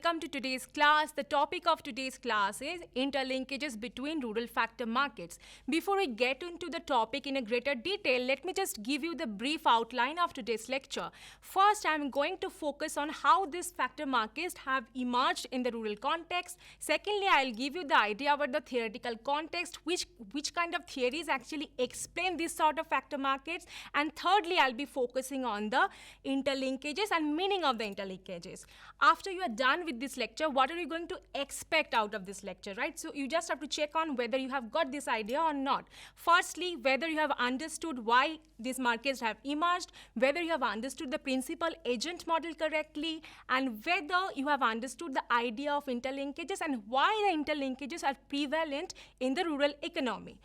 welcome to today's class. The topic of today's class is interlinkages between rural factor markets. Before we get into the topic in a greater detail, let me just give you the brief outline of today's lecture. First, I'm going to focus on how these factor markets have emerged in the rural context. Secondly, I'll give you the idea about the theoretical context, which kind of theories actually explain this sort of factor markets. And thirdly, I'll be focusing on the interlinkages and meaning of the interlinkages. After you are done with this lecture, what are you going to expect out of this lecture, right? So you just have to check on whether you have got this idea or not. Firstly, whether you have understood why these markets have emerged, whether you have understood the principal agent model correctly, and whether you have understood the idea of interlinkages and why the interlinkages are prevalent in the rural economy.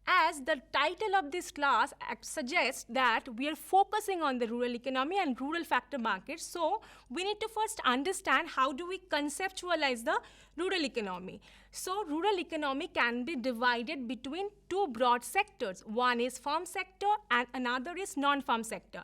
As the title of this class suggests that we are focusing on the rural economy and rural factor markets, so we need to first understand how do we conceptualize the rural economy. So rural economy can be divided between two broad sectors. One is farm sector and another is non-farm sector.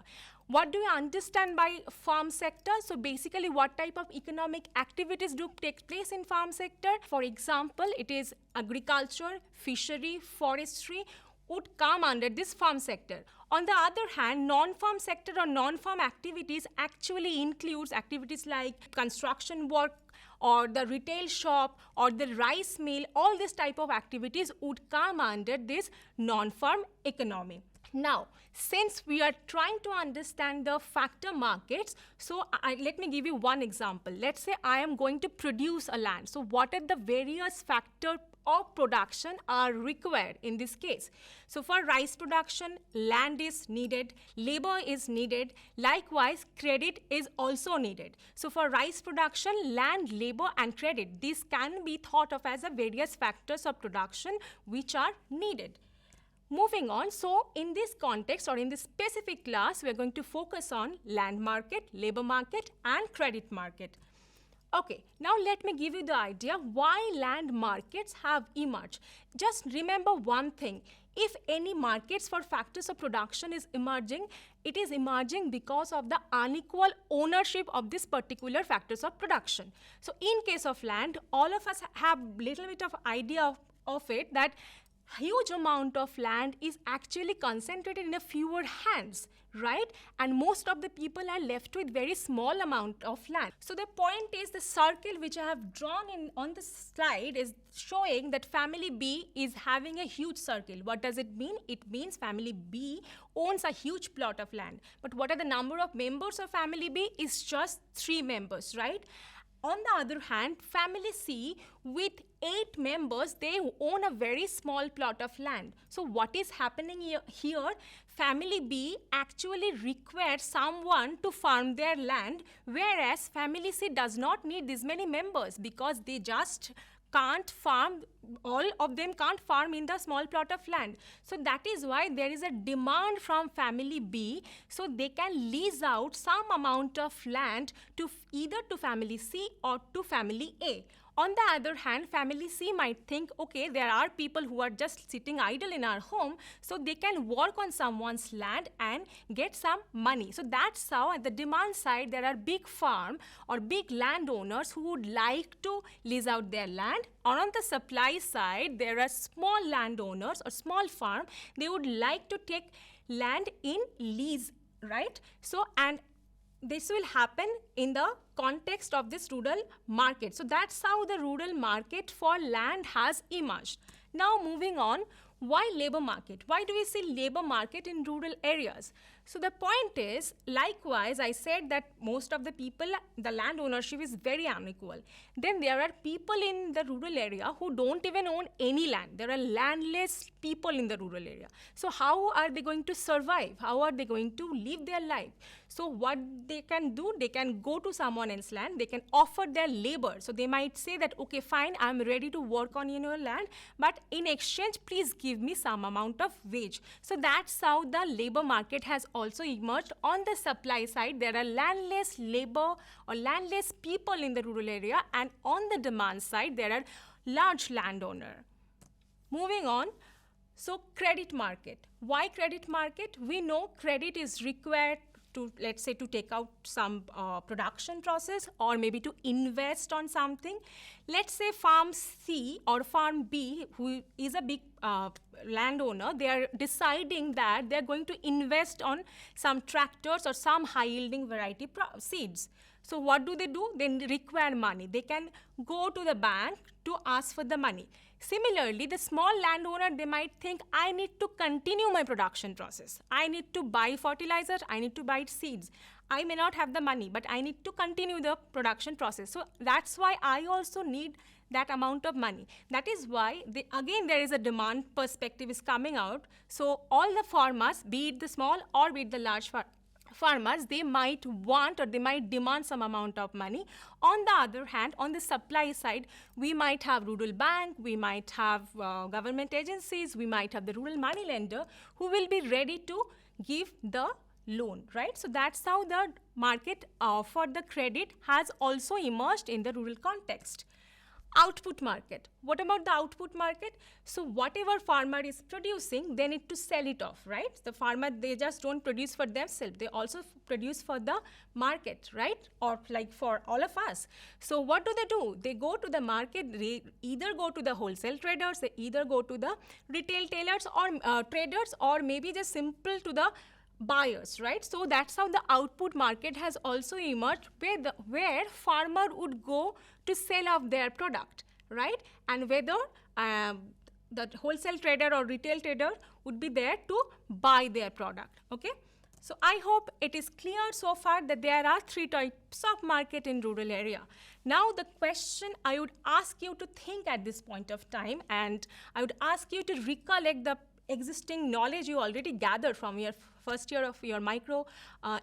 What do you understand by farm sector? So basically, what type of economic activities do take place in farm sector? For example, it is agriculture, fishery, forestry would come under this farm sector. On the other hand, non-farm sector or non-farm activities actually includes activities like construction work or the retail shop or the rice mill. All this type of activities would come under this non-farm economy. Now, since we are trying to understand the factor markets, so let me give you one example. Let's say I am going to produce a land. So what are the various factors of production are required in this case? So for rice production, land is needed, labor is needed, likewise credit is also needed. So for rice production, land, labor and credit, these can be thought of as the various factors of production which are needed. Moving on, so in this context or in this specific class, we are going to focus on land market, labor market and credit market. Okay, now let me give you the idea why land markets have emerged. Just remember one thing, if any markets for factors of production is emerging, it is emerging because of the unequal ownership of this particular factors of production. So in case of land, all of us have little bit of idea of it that huge amount of land is actually concentrated in a fewer hands, right? And most of the people are left with very small amount of land. So the point is the circle which I have drawn in on the slide is showing that family B is having a huge circle. What does it mean? It means family B owns a huge plot of land. But what are the number of members of family B? Is just 3 members, right? On the other hand, family C with 8 members, they own a very small plot of land. So what is happening here? Family B actually requires someone to farm their land, whereas family C does not need this many members because they just can't farm, all of them can't farm in the small plot of land. So that is why there is a demand from family B, so they can lease out some amount of land to either to family C or to family A. On the other hand, family C might think, okay, there are people who are just sitting idle in our home, so they can work on someone's land and get some money. So that's how at the demand side, there are big farm or big landowners who would like to lease out their land. Or on the supply side, there are small landowners or small farm, they would like to take land in lease, right? So, and this will happen in the context of this rural market. So that's how the rural market for land has emerged. Now moving on, why labor market? Why do we see labor market in rural areas? So the point is, likewise, I said that most of the people, the land ownership is very unequal. Then there are people in the rural area who don't even own any land. There are landless people in the rural area. So how are they going to survive? How are they going to live their life? So what they can do, they can go to someone else's land, they can offer their labor. So they might say that, okay, fine, I'm ready to work on your land, but in exchange, please give me some amount of wage. So that's how the labor market has also emerged. On the supply side, there are landless labor or landless people in the rural area, and on the demand side, there are large landowner. Moving on, so credit market. Why credit market? We know credit is required to, let's say, to take out some production process or maybe to invest on something. Let's say farm C or farm B, who is a big landowner, they are deciding that they're going to invest on some tractors or some high-yielding variety seeds. So what do? They require money. They can go to the bank to ask for the money. Similarly, the small landowner, they might think, I need to continue my production process. I need to buy fertilizer, I need to buy seeds. I may not have the money, but I need to continue the production process. So that's why I also need that amount of money. That is why, again, there is a demand perspective is coming out. So all the farmers, be it the small or be it the large farmers, they might want or they might demand some amount of money. On the other hand, on the supply side, we might have rural bank, we might have government agencies, we might have the rural money lender who will be ready to give the loan, right? So that's how the market for the credit has also emerged in the rural context. Output market. What about the output market? So whatever farmer is producing, they need to sell it off, right? The farmer, they just don't produce for themselves. They also produce for the market, right? Or like for all of us. So what do? They go to the market, they either go to the wholesale traders, they either go to the retail tailors or traders, or maybe just simple to the buyers, right? So that's how the output market has also emerged, where farmer would go to sell off their product, right? And whether the wholesale trader or retail trader would be there to buy their product, okay? So I hope it is clear so far that there are three types of market in rural area. Now the question I would ask you to think at this point of time, and I would ask you to recollect the existing knowledge you already gathered from your first year of your micro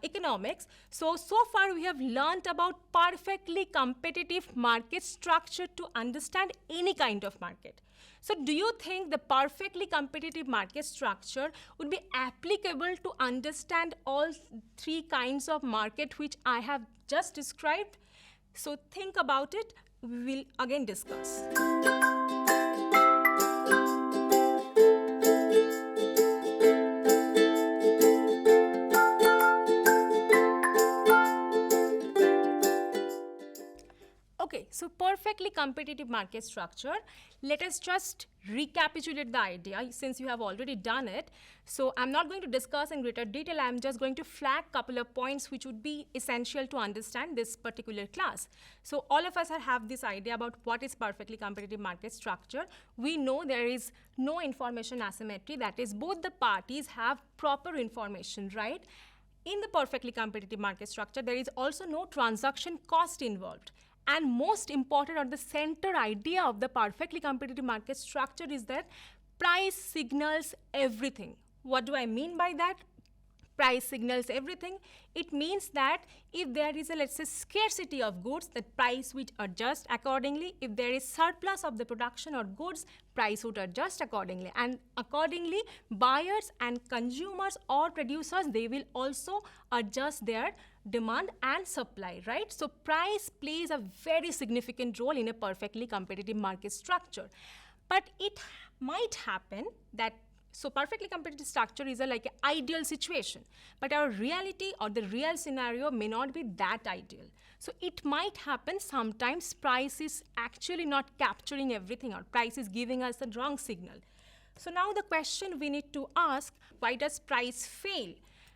economics. So far we have learned about perfectly competitive market structure to understand any kind of market. So do you think the perfectly competitive market structure would be applicable to understand all three kinds of market which I have just described? So think about it. We will again discuss. Okay, so perfectly competitive market structure. Let us just recapitulate the idea since you have already done it. So I'm not going to discuss in greater detail. I'm just going to flag a couple of points which would be essential to understand this particular class. So all of us have this idea about what is perfectly competitive market structure. We know there is no information asymmetry. That is, both the parties have proper information, right? In the perfectly competitive market structure, there is also no transaction cost involved. And most important, or the center idea of the perfectly competitive market structure, is that price signals everything. What do I mean by that? Price signals everything. It means that if there is a, let's say, scarcity of goods, the price would adjust accordingly. If there is surplus of the production or goods, price would adjust accordingly. And accordingly, buyers and consumers or producers, they will also adjust their demand and supply, right? So price plays a very significant role in a perfectly competitive market structure. But it might happen that, so perfectly competitive structure is like an ideal situation, but our reality or the real scenario may not be that ideal. So it might happen sometimes price is actually not capturing everything, or price is giving us the wrong signal. So now the question we need to ask, why does price fail?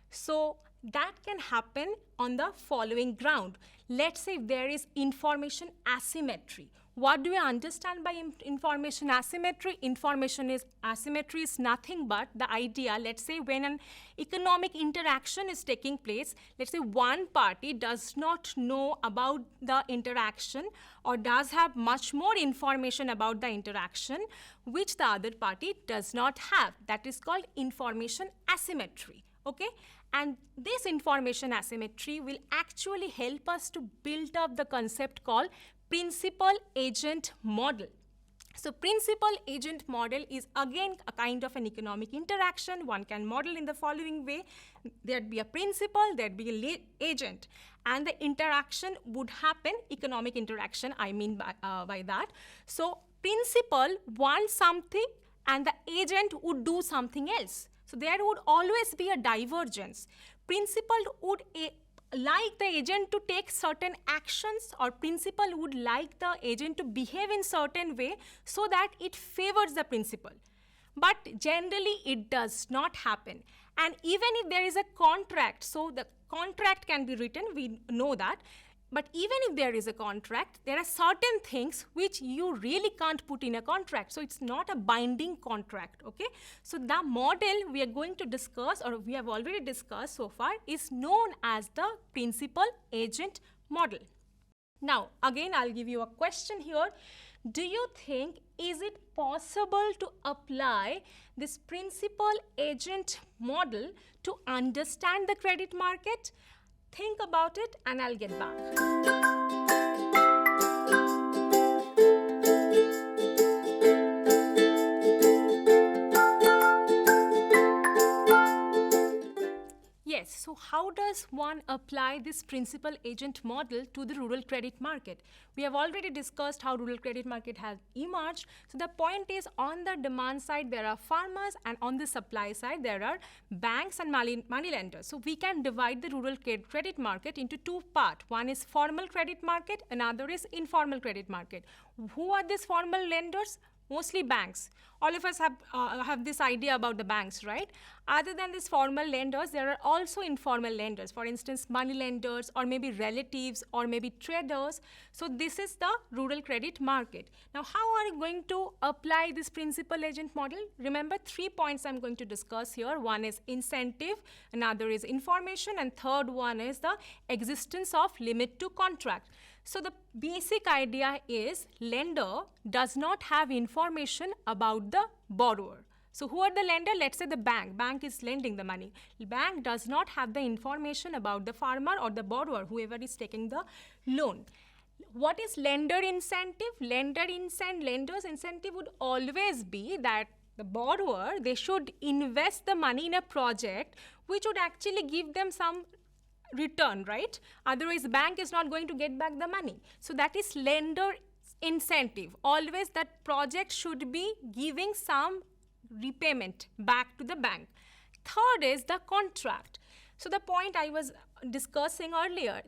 So that can happen on the following ground. Let's say if there is information asymmetry. What do we understand by information asymmetry? Asymmetry is nothing but the idea, let's say when an economic interaction is taking place, let's say one party does not know about the interaction or does have much more information about the interaction which the other party does not have. That is called information asymmetry, okay? And this information asymmetry will actually help us to build up the concept called principal-agent model. So principal-agent model is again a kind of an economic interaction. One can model in the following way. There'd be a principal, there'd be an agent, and the interaction would happen, economic interaction, I mean by that. So principal wants something and the agent would do something else. So there would always be a divergence. principal would like the agent to take certain actions, or principal would like the agent to behave in certain way so that it favors the principal. But generally it does not happen. And even if there is a contract, so the contract can be written, we know that, but even if there is a contract, there are certain things which you really can't put in a contract. So it's not a binding contract, okay? So the model we are going to discuss, or we have already discussed so far, is known as the principal agent model. Now, again, I'll give you a question here. Do you think, is it possible to apply this principal agent model to understand the credit market? Think about it and I'll get back. Yes, so how does one apply this principal agent model to the rural credit market? We have already discussed how rural credit market has emerged. So the point is, on the demand side, there are farmers, and on the supply side, there are banks and money lenders. So we can divide the rural credit market into two parts. One is formal credit market, another is informal credit market. Who are these formal lenders? Mostly banks. All of us have this idea about the banks, right? Other than these formal lenders, there are also informal lenders. For instance, money lenders, or maybe relatives, or maybe traders. So this is the rural credit market. Now, how are you going to apply this principal agent model? Remember, 3 points I'm going to discuss here. One is incentive, another is information, and third one is the existence of limit to contract. So the basic idea is, lender does not have information about the borrower. So who are the lender? Let's say the bank. Bank is lending the money. Bank does not have the information about the farmer or the borrower, whoever is taking the loan. What is lender incentive? Lender's incentive would always be that the borrower, they should invest the money in a project which would actually give them some return, right? Otherwise, the bank is not going to get back the money. So that is lender incentive. Always that project should be giving some repayment back to the bank. Third is the contract. So the point I was discussing earlier,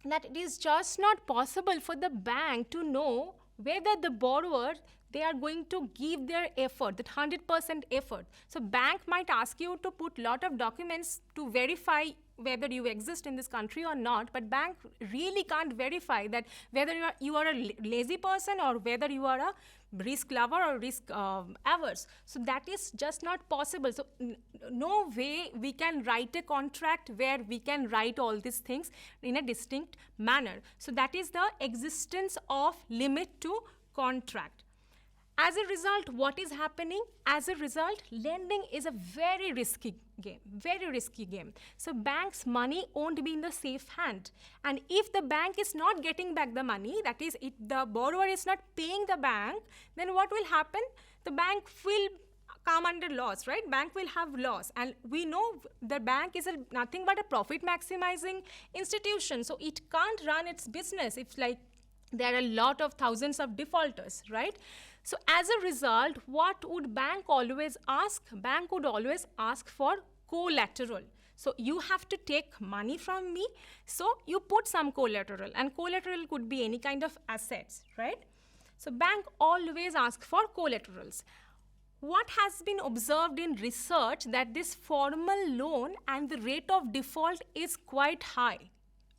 that it is just not possible for the bank to know whether the borrower, they are going to give their effort, that 100% effort. So bank might ask you to put lot of documents to verify whether you exist in this country or not, but bank really can't verify that whether you are a lazy person or whether you are a risk lover or risk averse. So that is just not possible. So no way we can write a contract where we can write all these things in a distinct manner. So that is the existence of limit to contract. As a result, what is happening? As a result, lending is a very risky game. So bank's money won't be in the safe hand. And if the bank is not getting back the money, that is, if the borrower is not paying the bank, then what will happen? The bank will come under loss, right? Bank will have loss. And we know the bank is nothing but a profit maximizing institution. So it can't run its business if there are a lot of thousands of defaulters, right? So as a result, what would bank always ask? Bank would always ask for collateral. So you have to take money from me, so you put some collateral, and collateral could be any kind of assets, right? So bank always asks for collaterals. What has been observed in research, that this formal loan and the rate of default is quite high,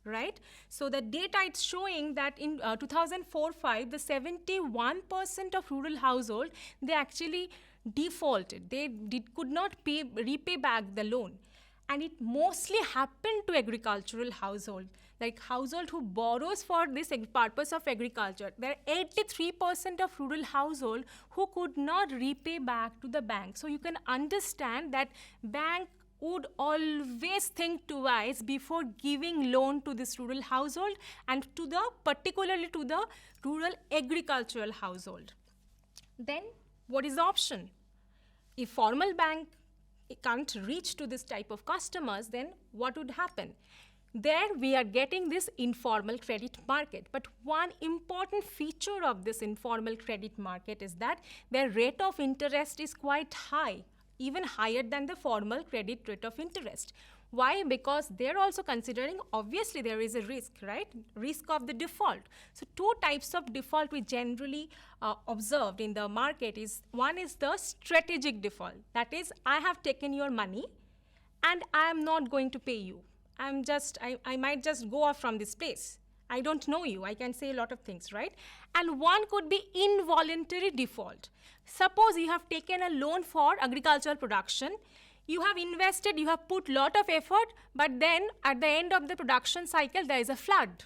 right? So the data is showing that in 2004-05, the 71% of rural household, they actually defaulted. They could not repay back the loan. And it mostly happened to agricultural household, like household who borrows for this purpose of agriculture. There are 83% of rural household who could not repay back to the bank. So you can understand that bank would always think twice before giving loan to this rural household, and particularly to the rural agricultural household. Then what is the option? If formal bank can't reach to this type of customers, then what would happen? There we are getting this informal credit market. But one important feature of this informal credit market is that their rate of interest is quite high, even higher than the formal credit rate of interest. Why? Because they're also considering, obviously there is a risk, right? Risk of the default. So two types of default we generally observed in the market is, one is the strategic default. That is, I have taken your money and I am not going to pay you. I might just go off from this place. I don't know you. I can say a lot of things, right? And one could be involuntary default. Suppose you have taken a loan for agricultural production. You have invested, you have put lot of effort, but then at the end of the production cycle, there is a flood.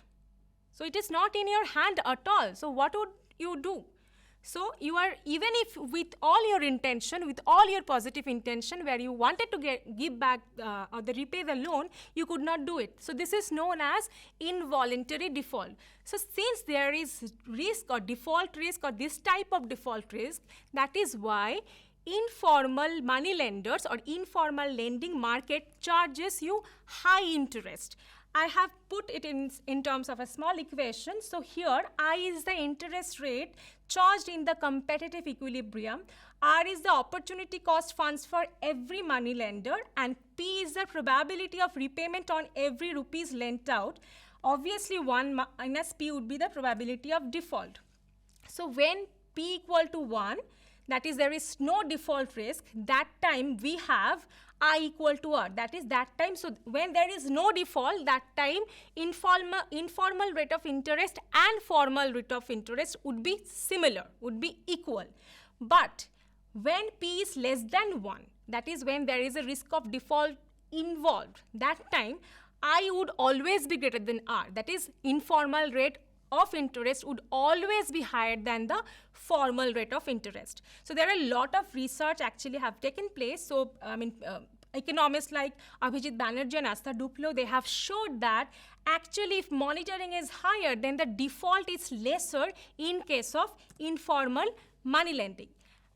So it is not in your hand at all. So what would you do? So you are, even if with all your intention, with all your positive intention, where you wanted to give back or repay the loan, you could not do it. So this is known as involuntary default. So since there is risk or default risk or this type of default risk, that is why informal money lenders or informal lending market charges you high interest. I have put it in terms of a small equation. So here, I is the interest rate charged in the competitive equilibrium. R is the opportunity cost funds for every money lender, and P is the probability of repayment on every rupees lent out. Obviously, 1 minus P would be the probability of default. So when P equal to 1, that is, there is no default risk, that time we have I equal to R. That is that time. So when there is no default, that time informal rate of interest and formal rate of interest would be similar, would be equal. But when P is less than 1, that is when there is a risk of default involved, that time I would always be greater than R. That is, informal rate of interest would always be higher than the formal rate of interest. So there are a lot of research actually have taken place. So economists like Abhijit Banerjee and Astha Duplo, they have showed that actually if monitoring is higher, then the default is lesser in case of informal money lending.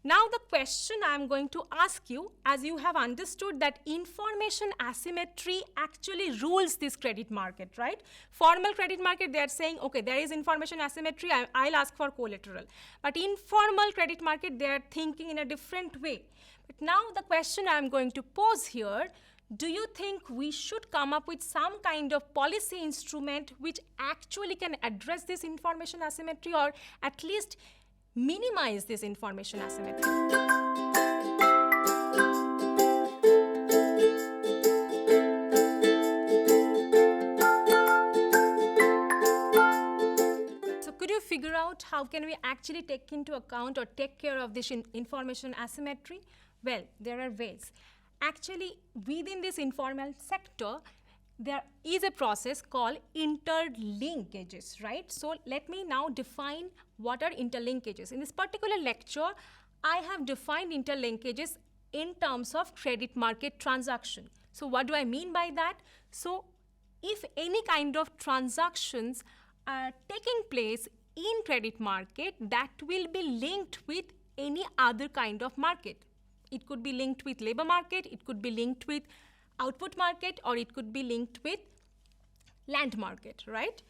Now the question I am going to ask you, as you have understood that information asymmetry actually rules this credit market, right? Formal credit market, they are saying, okay, there is information asymmetry, I'll ask for collateral. But informal credit market, they are thinking in a different way. But now the question I am going to pose here, do you think we should come up with some kind of policy instrument which actually can address this information asymmetry, or at least minimize this information asymmetry? So could you figure out how can we actually take into account or take care of this information asymmetry? Well, there are ways. Actually, within this informal sector, there is a process called interlinkages, right? So let me now define what are interlinkages. In this particular lecture, I have defined interlinkages in terms of credit market transaction. So what do I mean by that? So if any kind of transactions are taking place in credit market, that will be linked with any other kind of market. It could be linked with labor market, it could be linked with output market, or it could be linked with land market, right?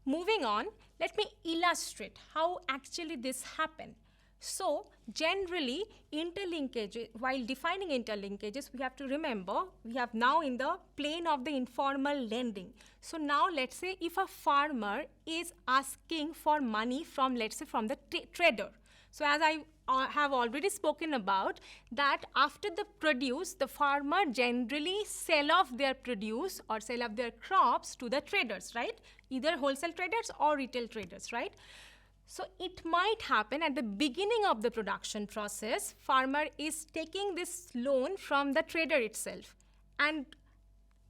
Moving on, let me illustrate how actually this happened. So generally, interlinkages, while defining interlinkages, we have to remember, we have now in the plane of the informal lending. So now let's say if a farmer is asking for money from, let's say, from the trader. So as I have already spoken about, that after the produce, the farmer generally sell off their produce or sell off their crops to the traders, right? Either wholesale traders or retail traders, right? So it might happen at the beginning of the production process, farmer is taking this loan from the trader itself, and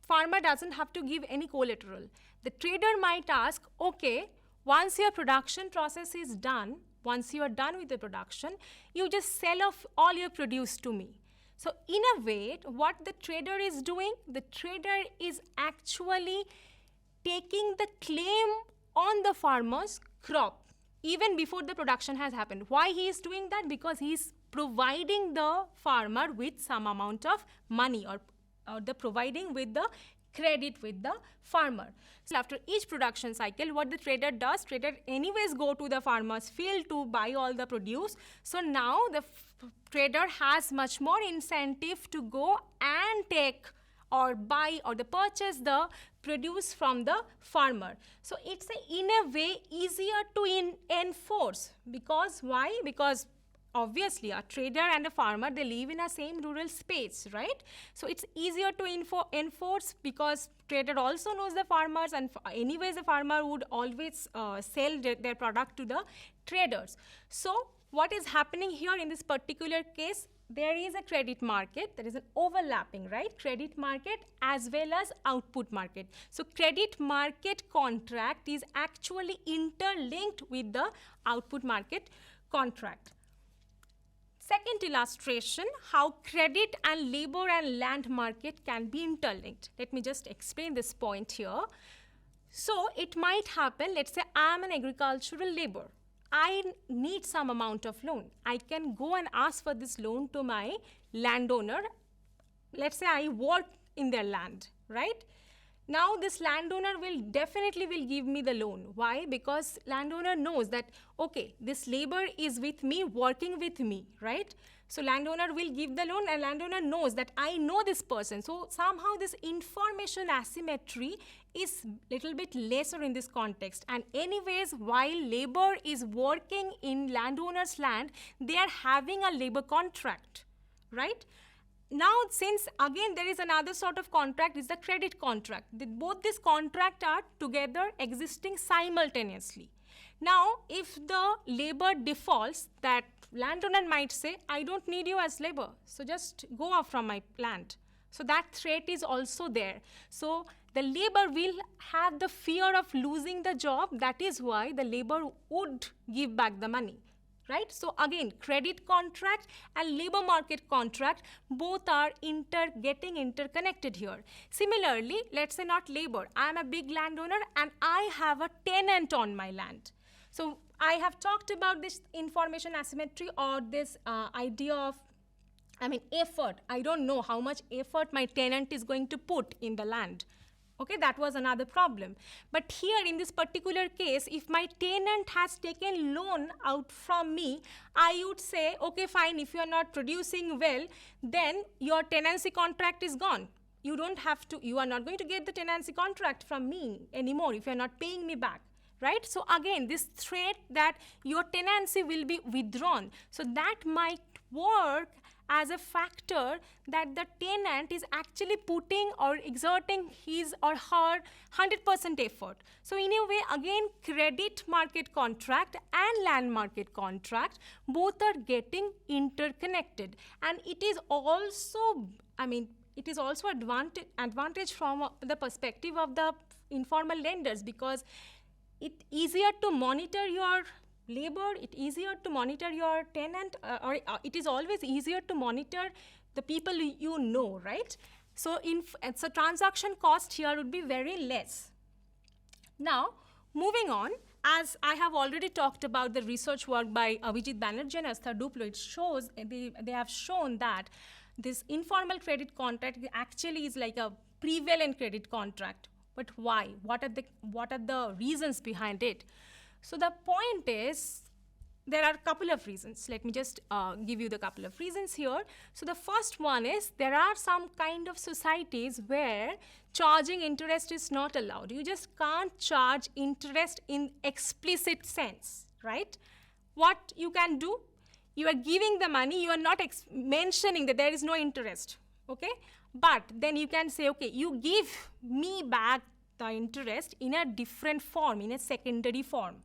farmer doesn't have to give any collateral. The trader might ask, okay, once your production process is done, once you are done with the production, you just sell off all your produce to me. So in a way, what the trader is doing, the trader is actually taking the claim on the farmer's crop even before the production has happened. Why he is doing that? Because he is providing the farmer with some amount of money, or the providing with the credit with the farmer. So after each production cycle, what the trader does, trader anyways go to the farmer's field to buy all the produce. So now the trader has much more incentive to go and take or buy or the purchase the produce from the farmer. So it's in a way easier to enforce. Because why? Because obviously a trader and a farmer, they live in a same rural space, right? So it's easier to enforce because trader also knows the farmers, and anyways the farmer would always sell their product to the traders. So what is happening here in this particular case? There is a credit market, there is an overlapping, right? Credit market as well as output market. So credit market contract is actually interlinked with the output market contract. Second illustration, how credit and labor and land market can be interlinked. Let me just explain this point here. So it might happen, let's say I am an agricultural labor. I need some amount of loan. I can go and ask for this loan to my landowner. Let's say I work in their land, right? Now this landowner will definitely give me the loan. Why? Because landowner knows that, okay, this labor is with me, working with me, right? So landowner will give the loan, and landowner knows that I know this person. So somehow this information asymmetry is little bit lesser in this context. And anyways, while labor is working in landowner's land, they are having a labor contract, right? Now, since again there is another sort of contract, is the credit contract. Both these contracts are together existing simultaneously. Now, if the labor defaults, that landowner might say, I don't need you as labor, so just go off from my land. So that threat is also there. So the labor will have the fear of losing the job. That is why the labor would give back the money. Right? So again, credit contract and labor market contract, both are getting interconnected here. Similarly, let's say not labor. I am a big landowner and I have a tenant on my land. So I have talked about this information asymmetry, or this idea of, effort. I don't know how much effort my tenant is going to put in the land. Okay, that was another problem. But here in this particular case, if my tenant has taken loan out from me, I would say, okay, fine, if you are not producing well, then your tenancy contract is gone. You are not going to get the tenancy contract from me anymore if you are not paying me back. Right? So again, this threat that your tenancy will be withdrawn. So that might work as a factor that the tenant is actually putting or exerting his or her 100% effort. So in a way, again, credit market contract and land market contract, both are getting interconnected. And it is also, advantage from the perspective of the informal lenders, because it's easier to monitor your labor, it's easier to monitor your tenant, or it is always easier to monitor the people you know, right? So transaction cost here would be very less. Now, moving on, as I have already talked about the research work by Abhijit Banerjee and Astha Duplo, it shows, they have shown that this informal credit contract actually is like a prevalent credit contract. But why? What are the reasons behind it? So the point is, there are a couple of reasons. Let me just give you the couple of reasons here. So the first one is, there are some kind of societies where charging interest is not allowed. You just can't charge interest in explicit sense, right? What you can do, you are giving the money, you are not mentioning that there is no interest, okay? But then you can say, okay, you give me back the interest in a different form, in a secondary form,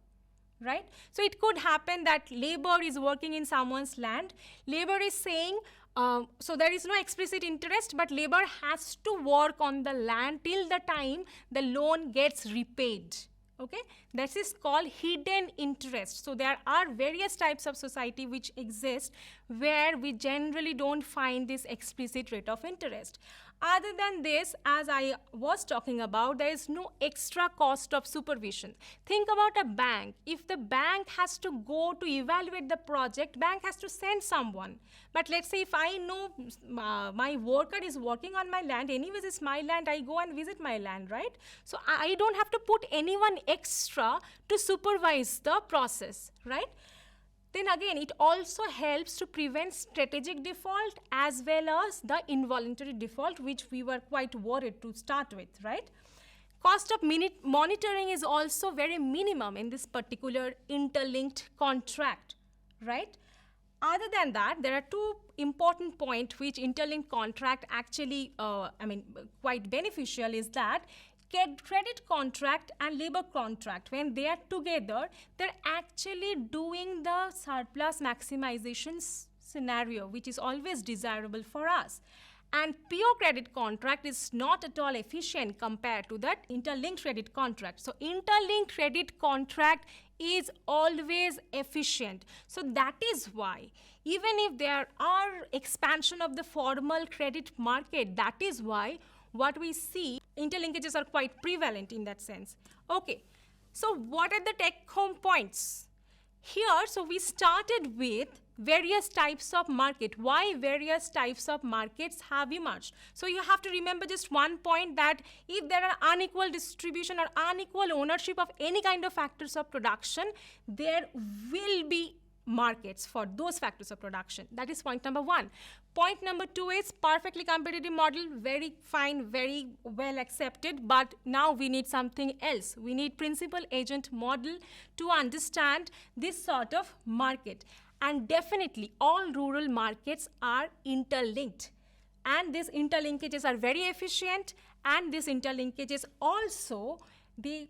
right? So it could happen that labor is working in someone's land. Labor is saying, so there is no explicit interest, but labor has to work on the land till the time the loan gets repaid. Okay, this is called hidden interest. So there are various types of society which exist where we generally don't find this explicit rate of interest. Other than this, as I was talking about, there is no extra cost of supervision. Think about a bank. If the bank has to go to evaluate the project, bank has to send someone. But let's say if I know my worker is working on my land, anyways it's my land, I go and visit my land, right? So I don't have to put anyone extra to supervise the process, right? Then again, it also helps to prevent strategic default as well as the involuntary default, which we were quite worried to start with, right? Cost of monitoring is also very minimum in this particular interlinked contract, right? Other than that, there are two important points which interlinked contract actually, quite beneficial is that credit contract and labor contract, when they are together, they're actually doing the surplus maximization scenario, which is always desirable for us. And pure credit contract is not at all efficient compared to that interlinked credit contract. So interlinked credit contract is always efficient. So that is why even if there are expansion of the formal credit market, that is why what we see, interlinkages are quite prevalent in that sense. Okay, so what are the take-home points? Here, so we started with various types of market. Why various types of markets have emerged? So you have to remember just one point, that if there are unequal distribution or unequal ownership of any kind of factors of production, there will be markets for those factors of production. That is point number one. Point number two is perfectly competitive model, very fine, very well accepted, but now we need something else. We need principal agent model to understand this sort of market. And definitely all rural markets are interlinked, and these interlinkages are very efficient, and these interlinkages also, the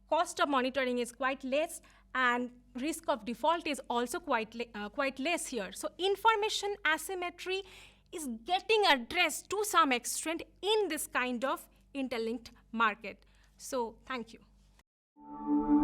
cost of monitoring is quite less, and risk of default is also quite less here. So information asymmetry is getting addressed to some extent in this kind of interlinked market. So thank you.